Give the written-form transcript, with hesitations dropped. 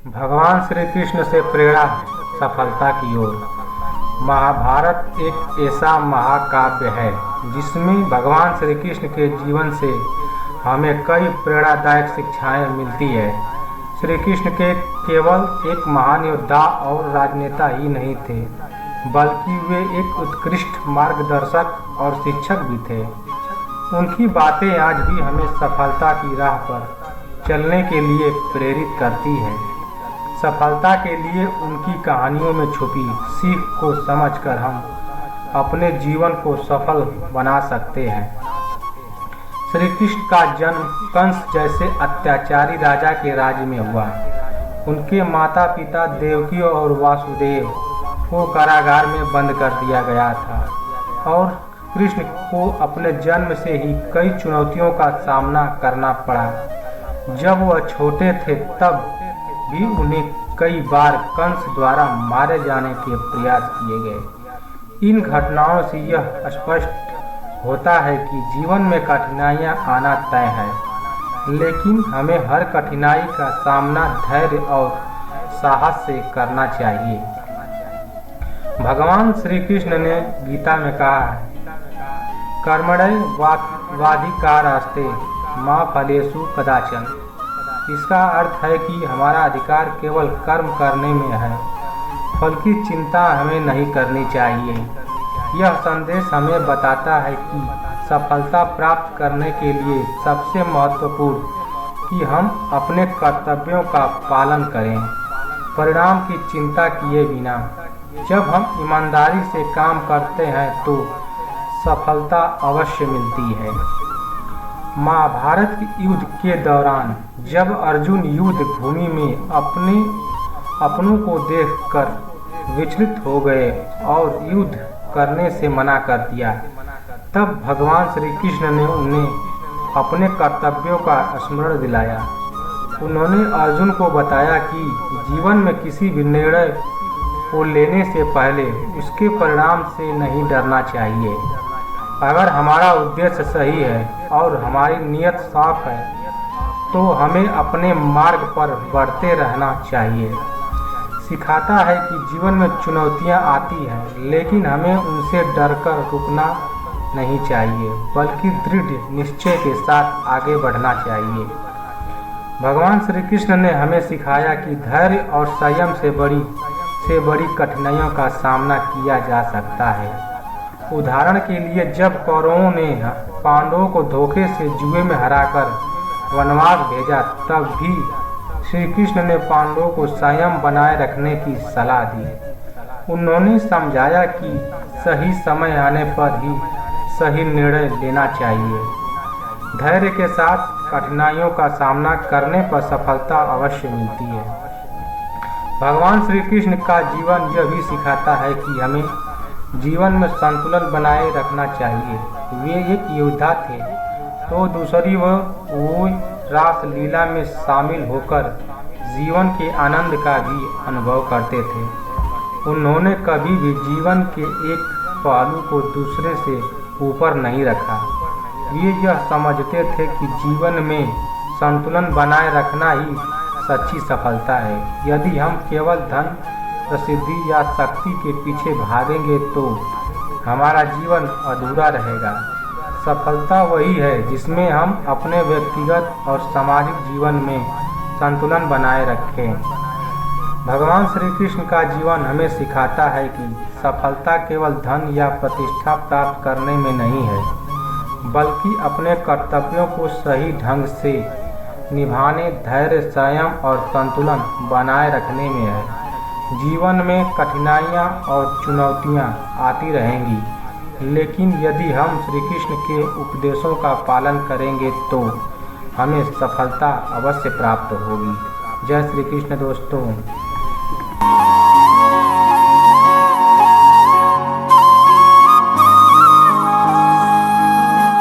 भगवान श्री कृष्ण से प्रेरणा सफलता की ओर। महाभारत एक ऐसा महाकाव्य है जिसमें भगवान श्री कृष्ण के जीवन से हमें कई प्रेरणादायक शिक्षाएं मिलती है। श्री कृष्ण के केवल एक महान योद्धा और राजनेता ही नहीं थे, बल्कि वे एक उत्कृष्ट मार्गदर्शक और शिक्षक भी थे। उनकी बातें आज भी हमें सफलता की राह पर चलने के लिए प्रेरित करती हैं। सफलता के लिए उनकी कहानियों में छुपी सीख को समझकर हम अपने जीवन को सफल बना सकते हैं। श्री कृष्ण का जन्म कंस जैसे अत्याचारी राजा के राज्य में हुआ। उनके माता पिता देवकी और वासुदेव को कारागार में बंद कर दिया गया था और कृष्ण को अपने जन्म से ही कई चुनौतियों का सामना करना पड़ा। जब वह छोटे थे तब भी उन्हें कई बार कंस द्वारा मारे जाने के प्रयास किए गए। इन घटनाओं से यह स्पष्ट होता है कि जीवन में कठिनाइयां आना तय है, लेकिन हमें हर कठिनाई का सामना धैर्य और साहस से करना चाहिए। भगवान श्री कृष्ण ने गीता में कहा है, कर्मण्येवाधिकारस्ते मा फलेषु कदाचन। इसका अर्थ है कि हमारा अधिकार केवल कर्म करने में है, फल की चिंता हमें नहीं करनी चाहिए। यह संदेश हमें बताता है कि सफलता प्राप्त करने के लिए सबसे महत्वपूर्ण कि हम अपने कर्तव्यों का पालन करें, परिणाम की चिंता किए बिना। जब हम ईमानदारी से काम करते हैं तो सफलता अवश्य मिलती है। महाभारत के युद्ध के दौरान जब अर्जुन युद्ध भूमि में अपनों को देखकर विचलित हो गए और युद्ध करने से मना कर दिया, तब भगवान श्री कृष्ण ने उन्हें अपने कर्तव्यों का स्मरण दिलाया। उन्होंने अर्जुन को बताया कि जीवन में किसी भी निर्णय को लेने से पहले उसके परिणाम से नहीं डरना चाहिए। अगर हमारा उद्देश्य सही है और हमारी नीयत साफ है तो हमें अपने मार्ग पर बढ़ते रहना चाहिए। सिखाता है कि जीवन में चुनौतियां आती हैं, लेकिन हमें उनसे डरकर रुकना नहीं चाहिए, बल्कि दृढ़ निश्चय के साथ आगे बढ़ना चाहिए। भगवान श्री कृष्ण ने हमें सिखाया कि धैर्य और संयम से बड़ी कठिनाइयों का सामना किया जा सकता है। उदाहरण के लिए जब कौरवों ने पांडवों को धोखे से जुए में हराकर वनवास भेजा, तब भी श्री कृष्ण ने पांडवों को संयम बनाए रखने की सलाह दी। उन्होंने समझाया कि सही समय आने पर ही सही निर्णय लेना चाहिए। धैर्य के साथ कठिनाइयों का सामना करने पर सफलता अवश्य मिलती है। भगवान श्री कृष्ण का जीवन यह भी सिखाता है कि हमें जीवन में संतुलन बनाए रखना चाहिए। वे एक योद्धा थे तो दूसरी वो रास लीला में शामिल होकर जीवन के आनंद का भी अनुभव करते थे। उन्होंने कभी भी जीवन के एक पहलू को दूसरे से ऊपर नहीं रखा। वे यह समझते थे कि जीवन में संतुलन बनाए रखना ही सच्ची सफलता है। यदि हम केवल धन, प्रसिद्धि या शक्ति के पीछे भागेंगे तो हमारा जीवन अधूरा रहेगा। सफलता वही है जिसमें हम अपने व्यक्तिगत और सामाजिक जीवन में संतुलन बनाए रखें। भगवान श्री कृष्ण का जीवन हमें सिखाता है कि सफलता केवल धन या प्रतिष्ठा प्राप्त करने में नहीं है, बल्कि अपने कर्तव्यों को सही ढंग से निभाने, धैर्य, संयम और संतुलन बनाए रखने में है। जीवन में कठिनाइयाँ और चुनौतियाँ आती रहेंगी, लेकिन यदि हम श्री कृष्ण के उपदेशों का पालन करेंगे तो हमें सफलता अवश्य प्राप्त होगी। जय श्री कृष्ण दोस्तों।